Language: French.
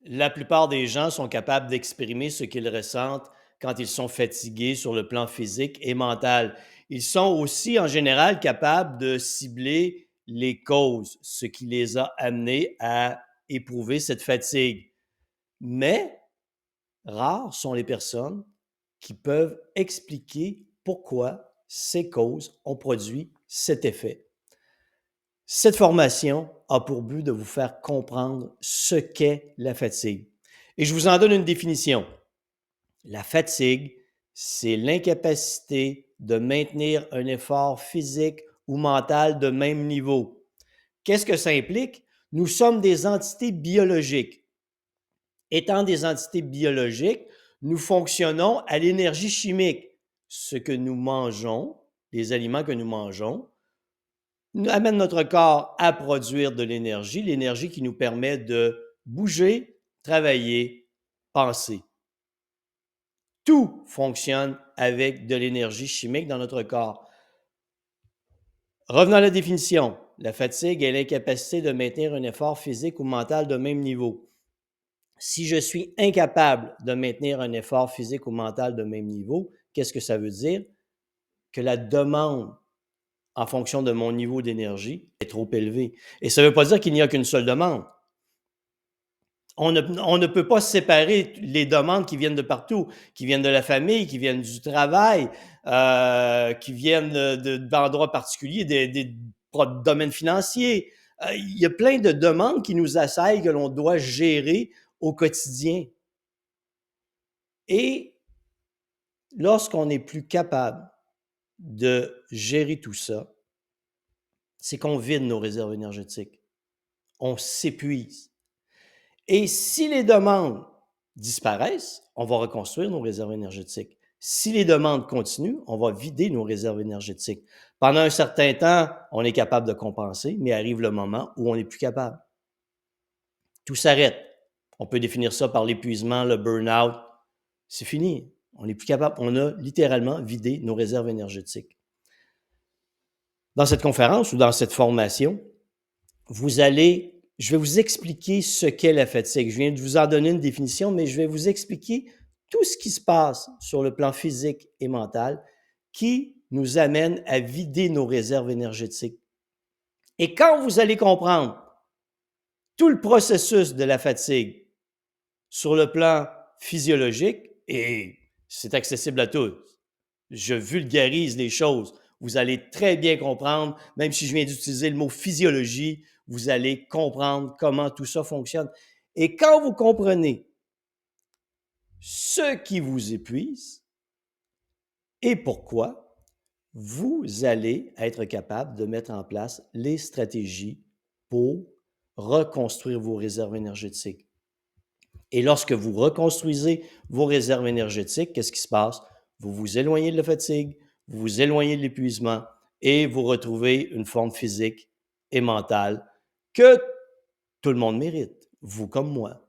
La plupart des gens sont capables d'exprimer ce qu'ils ressentent quand ils sont fatigués sur le plan physique et mental. Ils sont aussi en général capables de cibler les causes, ce qui les a amenés à éprouver cette fatigue. Mais rares sont les personnes qui peuvent expliquer pourquoi ces causes ont produit cet effet. Cette formation a pour but de vous faire comprendre ce qu'est la fatigue. Et je vous en donne une définition. La fatigue, c'est l'incapacité de maintenir un effort physique ou mental de même niveau. Qu'est-ce que ça implique? Nous sommes des entités biologiques. Étant des entités biologiques, nous fonctionnons à l'énergie chimique. Ce que nous mangeons, les aliments que nous mangeons, amène notre corps à produire de l'énergie qui nous permet de bouger, travailler, penser. Tout fonctionne avec de l'énergie chimique dans notre corps. Revenons à la définition. La fatigue est l'incapacité de maintenir un effort physique ou mental de même niveau. Si je suis incapable de maintenir un effort physique ou mental de même niveau, qu'est-ce que ça veut dire? Que la demande en fonction de mon niveau d'énergie est trop élevé. Et ça ne veut pas dire qu'il n'y a qu'une seule demande. On ne peut pas séparer les demandes qui viennent de partout, qui viennent de la famille, qui viennent du travail, qui viennent d'endroits particuliers, des domaines financiers. Il y a plein de demandes qui nous assaillent, que l'on doit gérer au quotidien. Et lorsqu'on n'est plus capable de gérer tout ça, c'est qu'on vide nos réserves énergétiques. On s'épuise. Et si les demandes disparaissent, on va reconstruire nos réserves énergétiques. Si les demandes continuent, on va vider nos réserves énergétiques. Pendant un certain temps, on est capable de compenser, mais arrive le moment où on n'est plus capable. Tout s'arrête. On peut définir ça par l'épuisement, le burn-out. C'est fini. On n'est plus capable. On a littéralement vidé nos réserves énergétiques. Dans cette conférence ou dans cette formation, je vais vous expliquer ce qu'est la fatigue. Je viens de vous en donner une définition, mais je vais vous expliquer tout ce qui se passe sur le plan physique et mental qui nous amène à vider nos réserves énergétiques. Et quand vous allez comprendre tout le processus de la fatigue sur le plan physiologique, et c'est accessible à tous, je vulgarise les choses, vous allez très bien comprendre, même si je viens d'utiliser le mot physiologie, vous allez comprendre comment tout ça fonctionne. Et quand vous comprenez ce qui vous épuise et pourquoi, vous allez être capable de mettre en place les stratégies pour reconstruire vos réserves énergétiques. Et lorsque vous reconstruisez vos réserves énergétiques, qu'est-ce qui se passe? Vous vous éloignez de la fatigue, vous vous éloignez de l'épuisement et vous retrouvez une forme physique et mentale que tout le monde mérite, vous comme moi.